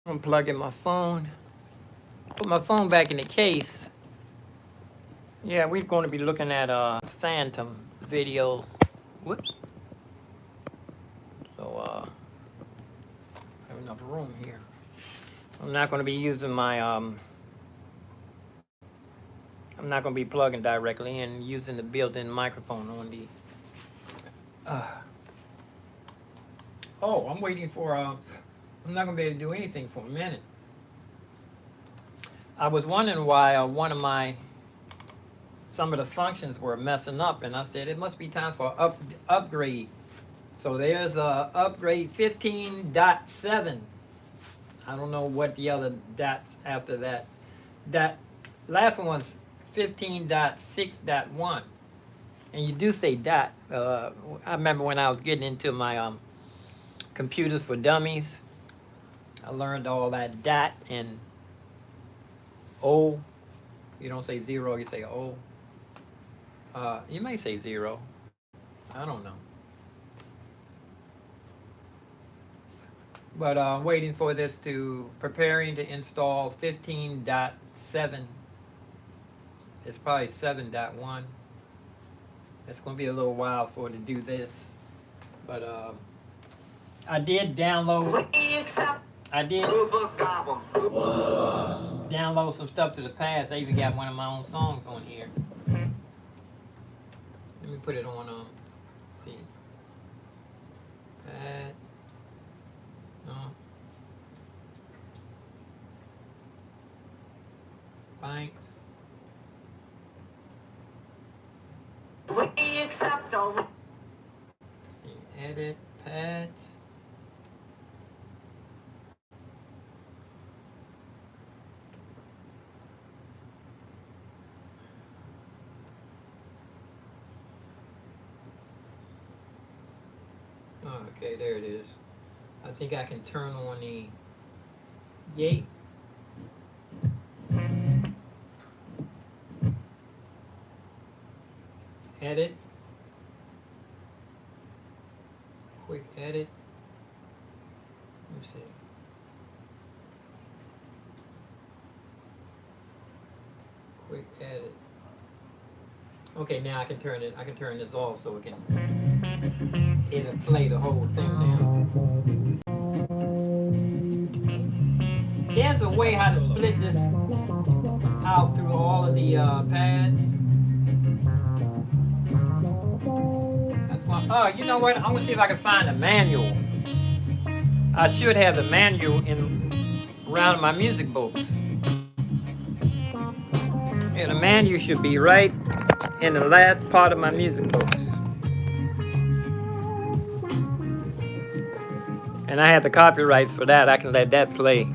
I'm plugging my phone. Put my phone back in the case. Yeah, we're going to be looking at Phantom videos. Whoops. So I have enough room here. I'm not going to be using my I'm not going to be plugging directly in, using the built-in microphone on the. Oh, I'm waiting for. I'm not going to be able to do anything for a minute. I was wondering why some of the functions were messing up, and I said it must be time for upgrade. So there's upgrade 15.7. I don't know what the other dots after that. That last one was 15.6.1. And you do say dot. I remember when I was getting into my computers for dummies, I learned all that dot and O. You don't say zero, you say O. You may say zero. I don't know. But waiting for this preparing to install 15.7. It's probably 7.1. It's going to be a little while for it to do this. But I did download some stuff to the past. I even got one of my own songs on here. Let me put it on, let's see. Pad. No. Banks. Edit pads. Okay, there it is. I think I can turn on the gate. Edit. Quick edit. Let me see. Quick edit. Okay, now I can turn it. I can turn this off so it'll play the whole thing now. There's a way how to split this out through all of the pads. That's one. Oh, you know what? I'm gonna see if I can find a manual. I should have the manual around my music books. And the manual should be right in the last part of my music books. And I have the copyrights for that. I can let that play.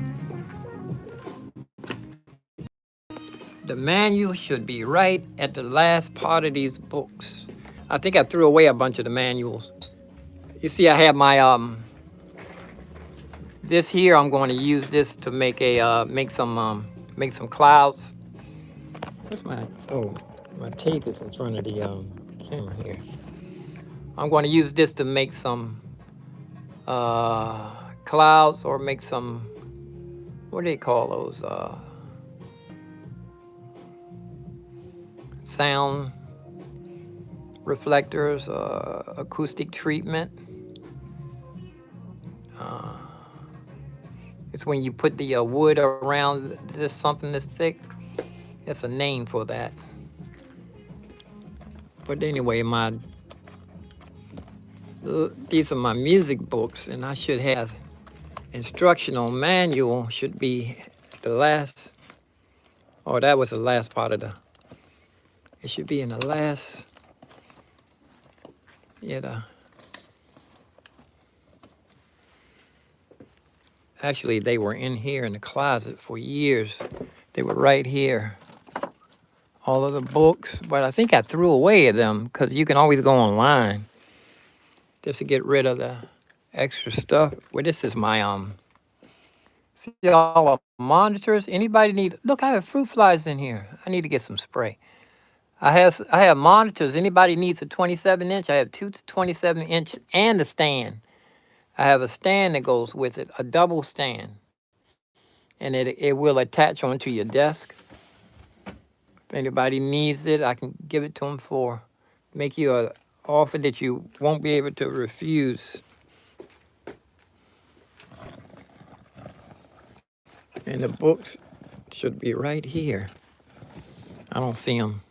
The manual should be right at the last part of these books. I think I threw away a bunch of the manuals. You see, I have my this here. I'm going to use this to make some clouds. Where's my tape is in front of the camera here. I'm going to use this to make some clouds, or make some, what do they call those? Sound reflectors, acoustic treatment. It's when you put the wood around something this thick. That's a name for that. But anyway, these are my music books, and I should have instructional manual should be the last. Oh, that was the last part of it should be in the last. Yeah. Actually, they were in here in the closet for years. They were right here. All of the books, but I think I threw away them because you can always go online just to get rid of the extra stuff. Well, this is my see all the monitors. Anybody need? Look, I have fruit flies in here. I need to get some spray. I have monitors. Anybody needs a 27-inch? I have two 27-inch and a stand. I have a stand that goes with it, a double stand. and it will attach onto your desk. If anybody needs it, I can give it to them for, make you a offer that you won't be able to refuse. And the books should be right here. I don't see them.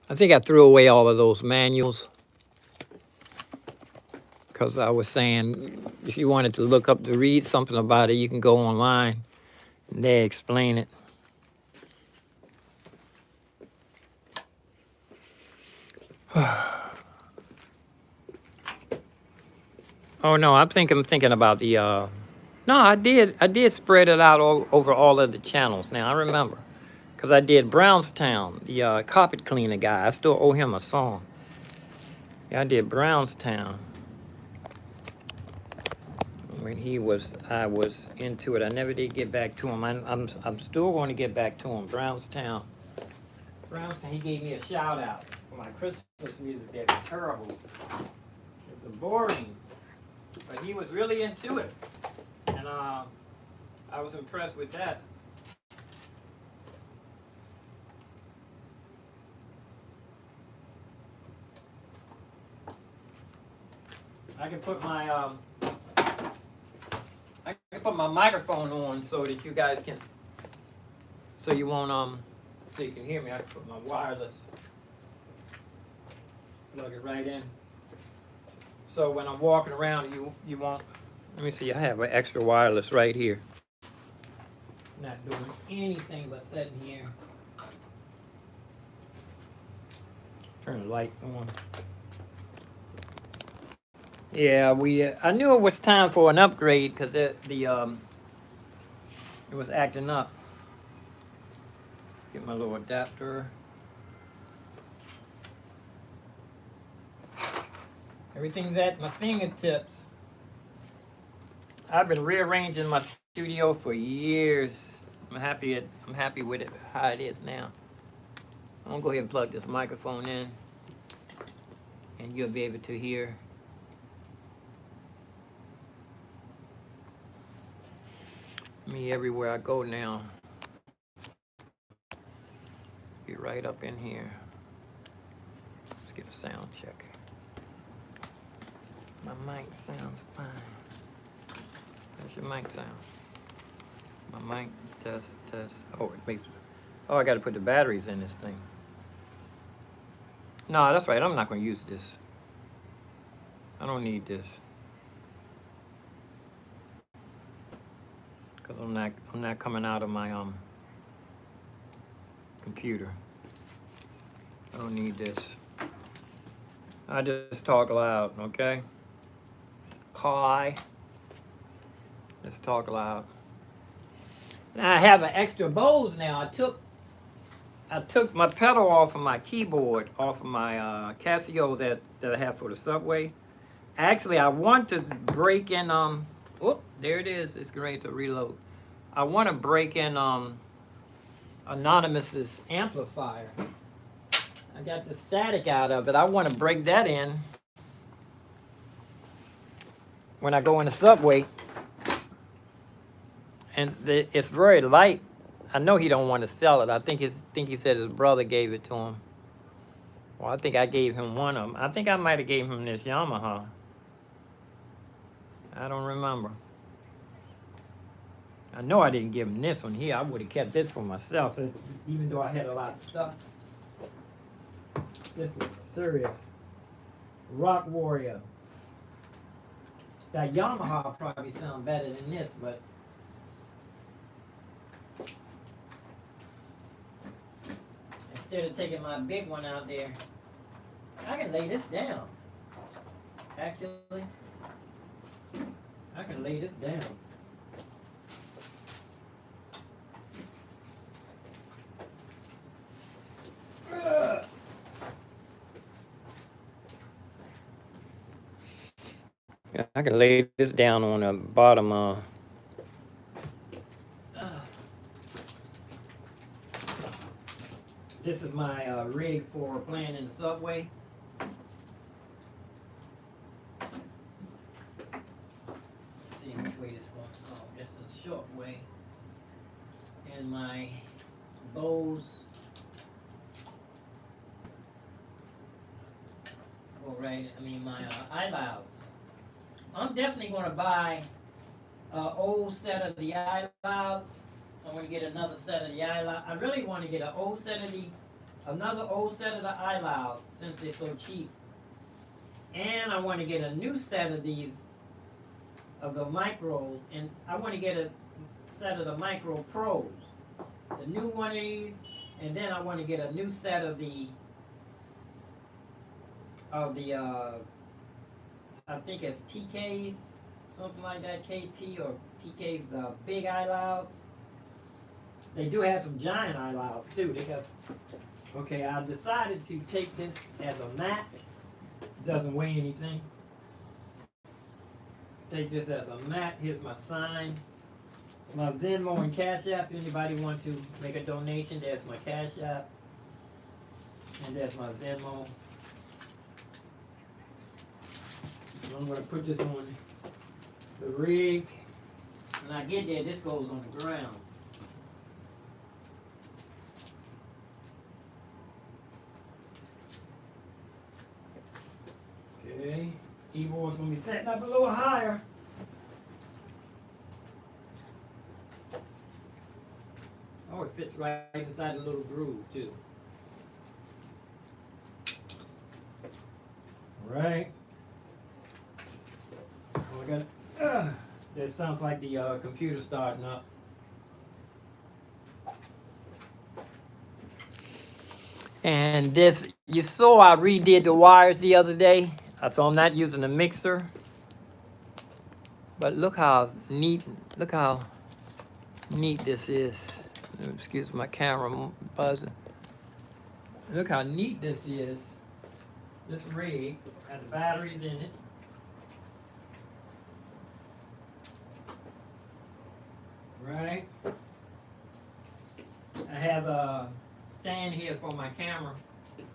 I think I threw away all of those manuals because I was saying if you wanted to look up to read something about it, you can go online and they explain it. Oh no, I'm thinking about the no, I did spread it out over all of the channels. Now I remember because I did Brownstown, the carpet cleaner guy. I still owe him a song. Yeah, I did Brownstown when I was into it. I never did get back to him. I'm still going to get back to him. Brownstown, he gave me a shout out for my Christmas music that was terrible. It was boring, but he was really into it, and I was impressed with that. I can put my microphone on so that you guys can, so you won't so you can hear me. I can put my wireless, plug it right in. So when I'm walking around, you won't. Let me see. I have an extra wireless right here. Not doing anything but sitting here. Turn the lights on. Yeah, I knew it was time for an upgrade because it was acting up. Get my little adapter. Everything's at my fingertips. I've been rearranging my studio for years. I'm happy with it how it is now. I'm gonna go ahead and plug this microphone in, and you'll be able to hear. Me everywhere I go now. Be right up in here. Let's get a sound check. My mic sounds fine. How's your mic sound? My mic, test. Oh, it makes. Oh, I got to put the batteries in this thing. No, that's right. I'm not going to use this. I don't need this. Because I'm not coming out of my computer. I don't need this. I just talk loud, okay? Let's talk loud. Now I have an extra Bose now. I took my pedal off of my keyboard, off of my Casio that I have for the subway. Actually, I want to break in oh, there it is. It's ready to reload. I want to break in Anonymous's amplifier. I got the static out of it. I want to break that in when I go in the subway. And it's very light. I know he don't want to sell it. I think he said his brother gave it to him. Well, I think I gave him one of them. I think I might have gave him this Yamaha. I don't remember. I know I didn't give him this one here. I would have kept this for myself, even though I had a lot of stuff. This is serious. Rock Warrior. That Yamaha probably sound better than this, but instead of taking my big one out there, I can lay this down. Actually, I can lay this down. I can lay this down on the bottom. This is my rig for playing in the subway. Let's see which way this is going to go. This is a short way. And my Bose my iLouds. I'm definitely going to buy an old set of the iLouds. I'm going to get another set of the iLouds. I really want to get an old set of another old set of the iLouds since they're so cheap. And I want to get a new set of these, of the Micros, and I want to get a set of the Micro Pros. The new one of these, and then I want to get a new set of the I think it's TKs, something like that, KT or TKs, the big iLouds. They do have some giant iLouds too. They have. Okay, I decided to take this as a mat. It doesn't weigh anything. Take this as a mat. Here's my sign. My Venmo and Cash App. If anybody want to make a donation, there's my Cash App. And there's my Venmo. I'm going to put this on the rig. When I get there, this goes on the ground. Okay, keyboard's going to be setting up a little higher. Oh, it fits right inside the little groove too. All right. Oh, I got it. That sounds like the computer starting up. And this, you saw I redid the wires the other day. So I'm not using a mixer. But look how neat this is. Excuse my camera buzzing. Look how neat this is. This rig has the batteries in it. Right. I have a stand here for my camera. Let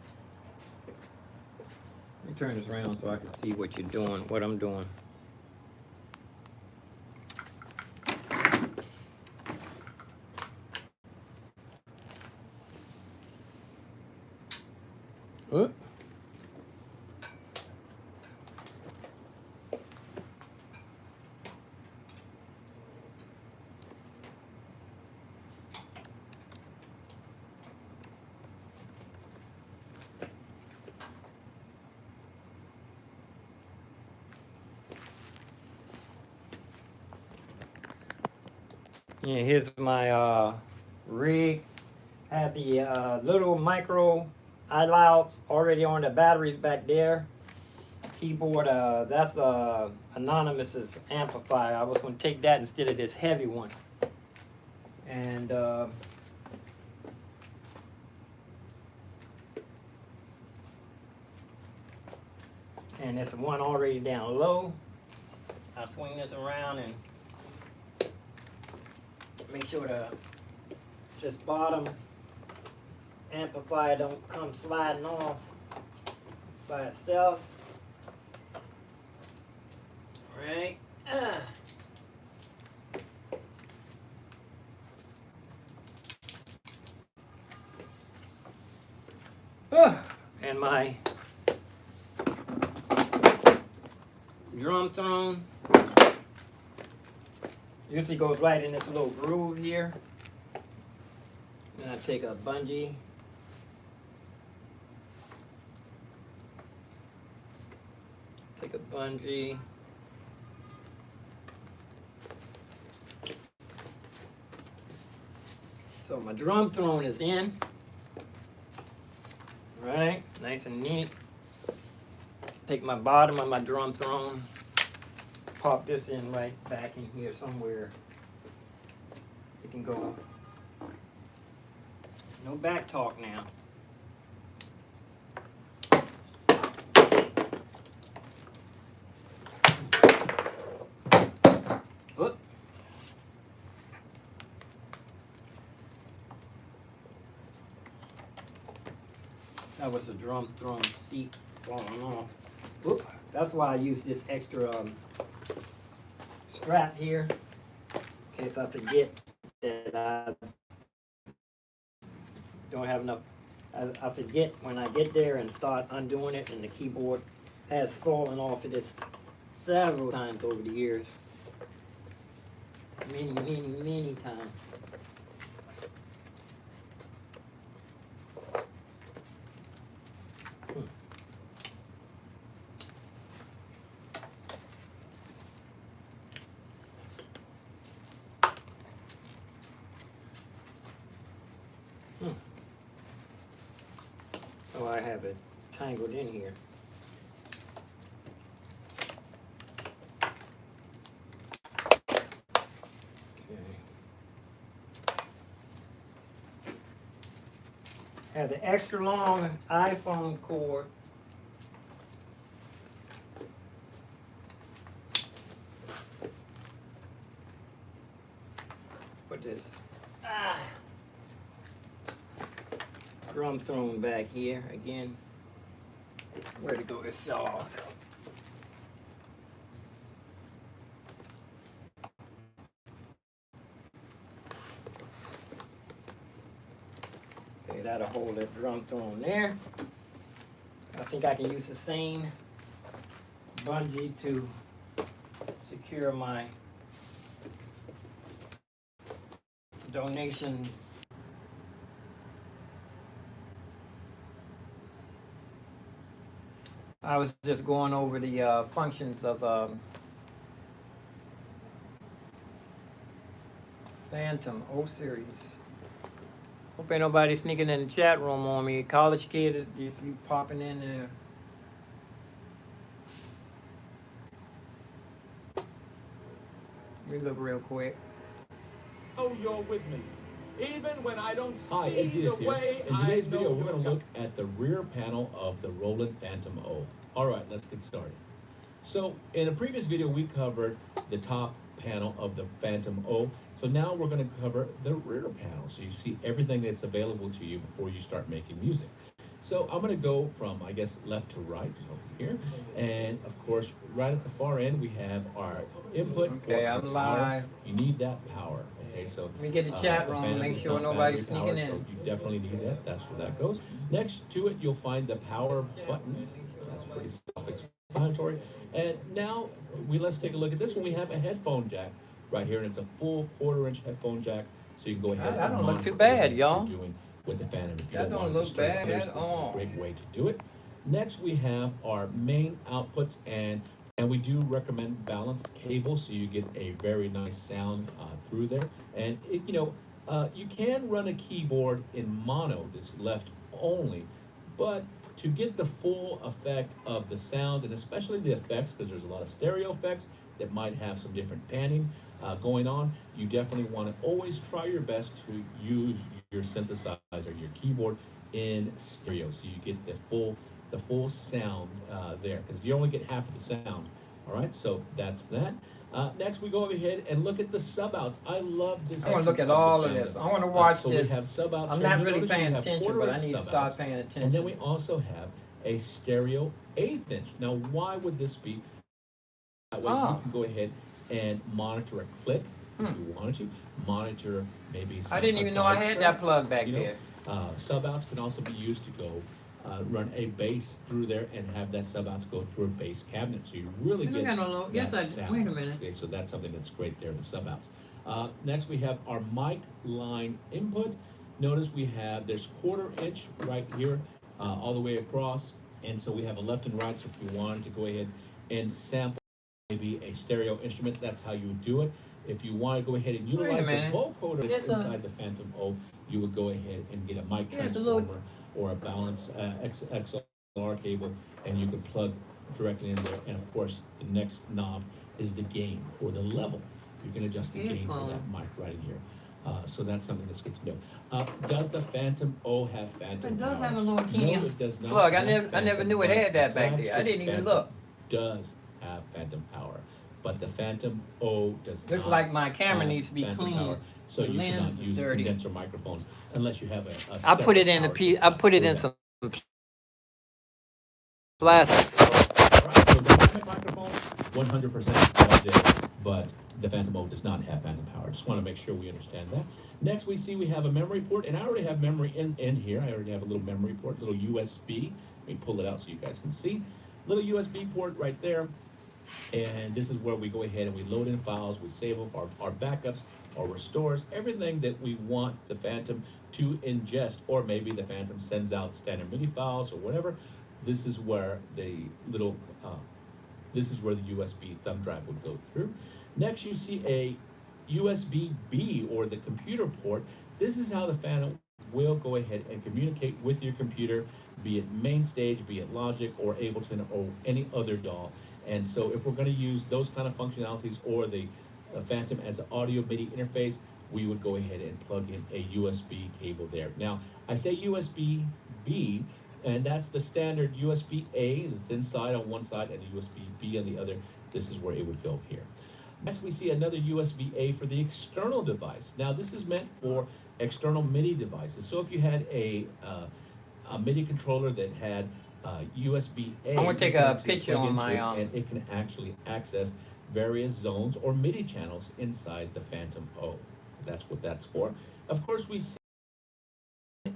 me turn this around so I can see what you're doing, what I'm doing. Oop. Yeah, here's my rig. Had the little micro iLouds already on the batteries back there. Keyboard, that's Anonymous's amplifier. I was going to take that instead of this heavy one. And there's one already down low. I'll swing this around and make sure this bottom amplifier don't come sliding off by itself. All right. And my drum tone usually goes right in this little groove here. And I take a bungee. Take a bungee. So my drum throne is in. Right, nice and neat. Take my bottom of my drum throne. Pop this in right back in here somewhere. It can go. No back talk now. Whoop. That was the drum throne seat falling off. Whoop. That's why I use this extra strap here, in case I forget that I don't have enough. I forget when I get there and start undoing it, and the keyboard has fallen off of this several times over the years. Many times. Oh, I have it tangled in here. Have the extra long iPhone cord. Put this drum thrown back here again. Where to go? It fell off. Okay, that'll hold that drum thrown there. I think I can use the same bungee to secure my donation. I was just going over the functions of Phantom O series. Hope ain't nobody sneaking in the chat room on me. College kid, if you popping in there. Let me look real quick. Oh, you're with me. Even when I don't Hi, see the here. way In today's I video, know we're going to you're look at the rear panel of the Roland Phantom O. All right, let's get started. So, in a previous video, we covered the top panel of the Phantom O. So now we're going to cover the rear panel, so you see everything that's available to you before you start making music. So I'm going to go from, I guess, left to right over here. And, of course, right at the far end, we have our input. Okay, or I'm power. live. You need that power. Okay, so Let me get the chat room, Phantom make is sure not nobody's battery sneaking powered, in. So you definitely need that. That's where that goes. Next to it, you'll find the power button. That's pretty self-explanatory. And now, let's take a look at this one. We have a headphone jack right here, and it's a full 1/4-inch headphone jack. So you can go ahead That and don't look monitor too bad, everything that y'all. you're doing with the Phantom. If you That don't want to look disturb bad others, at this is all. a great way to do it. Next, we have our main outputs, and we do recommend balanced cables so you get a very nice sound through there. And you can run a keyboard in mono, that's left only, but to get the full effect of the sounds, and especially the effects, because there's a lot of stereo effects that might have some different panning going on, you definitely want to always try your best to use your synthesizer, your keyboard, in stereo, so you get the full sound there, because you only get half of the sound. All right, so that's that. Next, we go over ahead and look at the sub-outs. I love this. I want to look at all of this. I want to watch so this. we have sub-outs. I'm here. not You really notice we paying have attention, but I 1/4-inch need to sub-outs. start paying attention. And then we also have a stereo 1/8 inch. Now, why would this be? That way you can go ahead and monitor a click if you wanted to. Monitor maybe some I didn't even know I had that plug back you know. there. Sub-outs can also be used to go run a bass through there and have that sub-outs go through a bass cabinet. So you really I get got no low. Yes, that I. sound. Wait a minute. Okay, so that's something that's great there, the sub-outs. Next, we have our mic line input. Notice we have, there's 1/4 inch right here, all the way across. And so we have a left and right, so if you wanted to go ahead and sample maybe a stereo instrument, that's how you would do it. If you want to go ahead and utilize the vocoder that's inside the Phantom O, you would go ahead and get a mic transformer or a balanced XLR cable, and you can plug directly in there. And of course, the next knob is the gain or the level. You can adjust the gain for that mic right in here. So that's something that's good to know. Does the Phantom O have Phantom It does power? have a little No, teeny it does not. plug. I have never knew it Phantom had that power. back there. I didn't even Phantom look. Does have Phantom power, but the Phantom O does not. Looks like my camera have needs to be Phantom clean. power, so The you lens cannot is use dirty. condenser microphones unless you have a I put it in I put it in some plastic. Right, so dynamic microphones, 100% all day, but The Phantom O does not have phantom power. Just want to make sure we understand that. Next, we see we have a memory port, and I already have memory in here. I already have a little memory port, little USB. Let me pull it out so you guys can see. Little USB port right there. And this is where we go ahead and we load in files, we save up our backups, our restores, everything that we want the Phantom to ingest, or maybe the Phantom sends out standard MIDI files or whatever. This is where the little, this is where the USB thumb drive would go through. Next, you see a USB-B, or the computer port. This is how the Phantom will go ahead and communicate with your computer, be it MainStage, be it Logic, or Ableton, or any other DAW. And so if we're going to use those kind of functionalities, or the Phantom as an audio MIDI interface, we would go ahead and plug in a USB cable there. Now, I say USB-B, and that's the standard USB-A, the thin side on one side, and the USB-B on the other. This is where it would go here. Next, we see another USB-A for the external device. Now, this is meant for external MIDI devices. So if you had a MIDI controller that had USB-A, I'm gonna take a picture on my and it can actually access various zones or MIDI channels inside the Phantom O. That's what that's for. Of course, we see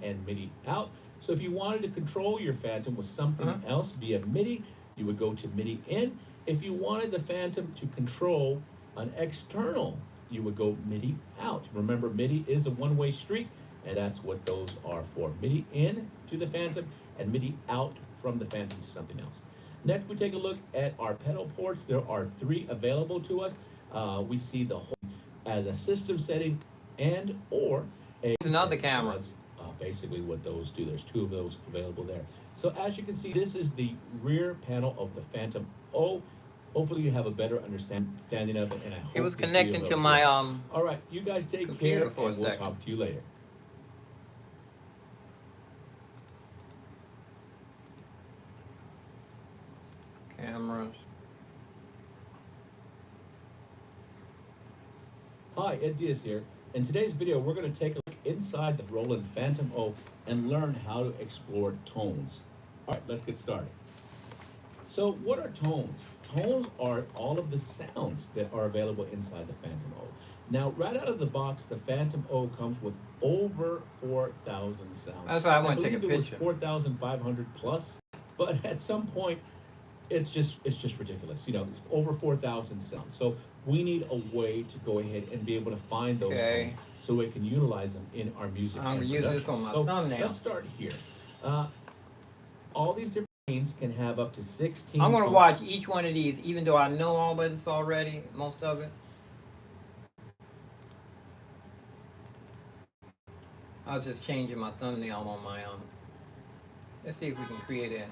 and MIDI out. So if you wanted to control your Phantom with something else via MIDI, you would go to MIDI in. If you wanted the Phantom to control an external, you would go MIDI out. Remember, MIDI is a one-way street, and that's what those are for. MIDI in to the Phantom and MIDI out from the Phantom to something else. Next, we take a look at our pedal ports. There are 3 available to us. We see the whole as a system setting and or a another camera. Basically what those do. There's 2 of those available there. So as you can see, this is the rear panel of the Phantom O. Hopefully you have a better understanding of it, and I hope It was this video connecting helped to you. my All right, you guys take computer care, for a and we'll second. talk to you later. Cameras. Hi, Ed Diaz here. In today's video, we're going to take a look inside the Roland Phantom O and learn how to explore tones. All right, let's get started. So what are tones? Tones are all of the sounds that are available inside the Phantom O. Now, right out of the box, the Phantom O comes with over 4,000 sounds. That's why I want to take a believe picture. It was 4,500 plus, but at some point, it's just ridiculous. You know, it's over 4,000 sounds. So we need a way to go ahead and be able to find those tones so we can utilize them in our music. I'm gonna use this on my thumbnail. Let's start here. All these different machines can have up to 16. I'm gonna tones. watch each one of these, even though I know all of this already, most of it. I was just changing my thumbnail on my let's see if we can create a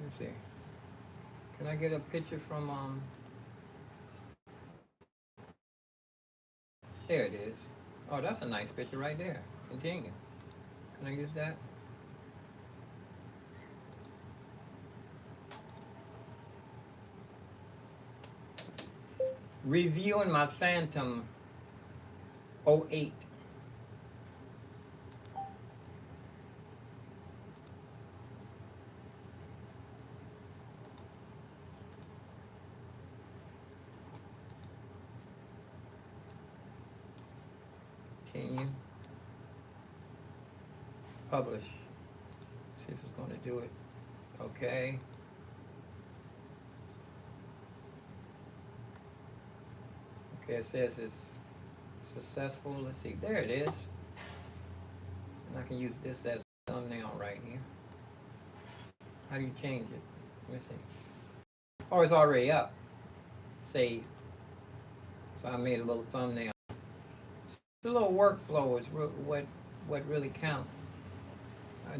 let's see. Can I get a picture from there it is. Oh, that's a nice picture right there. Continue. Can I use that? Reviewing my Phantom 08. Continue. Publish. See if it's going to do it. Okay. Okay, it says it's successful. Let's see. There it is. And I can use this as a thumbnail right here. How do you change it? Let me see. Oh, it's already up. Save. So I made a little thumbnail. The little workflow is what really counts.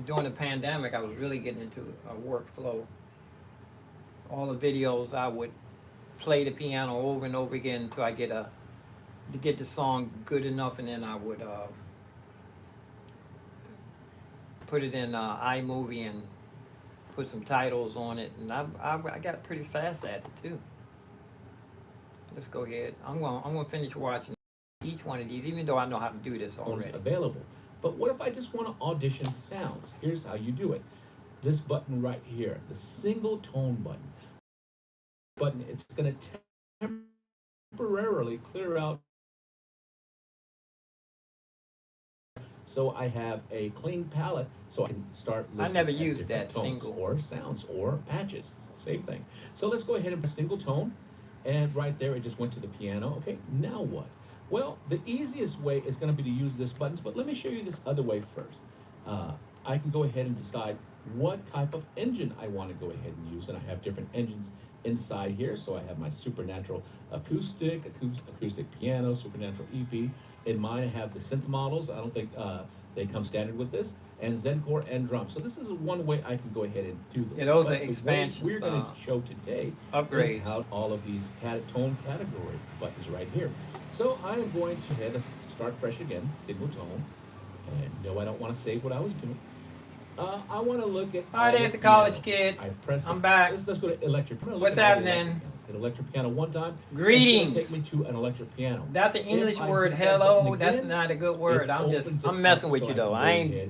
During the pandemic, I was really getting into a workflow. All the videos, I would play the piano over and over again until I get the song good enough, and then I would put it in iMovie and put some titles on it, and I got pretty fast at it too. Let's go ahead. I'm gonna finish watching each one of these, even though I know how to do this already. Available. But what if I just want to audition sounds? Here's how you do it. This button right here, the single tone button, it's going to temporarily clear out so I have a clean palette so I can start looking never at used different that tones single. or sounds or patches. It's the same thing. So let's go ahead and press single tone, and right there it just went to the piano. Okay, now what? Well, the easiest way is going to be to use this buttons, but let me show you this other way first. I can go ahead and decide what type of engine I want to go ahead and use, and I have different engines inside here. So I have my Supernatural acoustic piano, Supernatural EP. In mine, I have the synth models. I don't think they come standard with this, and Zencore and drums. So this is one way I can go ahead and do this. Yeah, those But are the way expansions, we're going to show today upgrades. is how all of these tone category buttons right here. So I am going to hit start fresh again, single tone, and no, I don't want to save what I was doing. I want to look at. Hi, there's a college kid. I press. I'm back. Let's go to electric. What's happening? Hit electric piano one time. Greetings. Take me to an electric piano. That's an English If I word. hit that Hello. button That's again, not a good word. it I'm opens it messing up with so you I though. can I go ain't ahead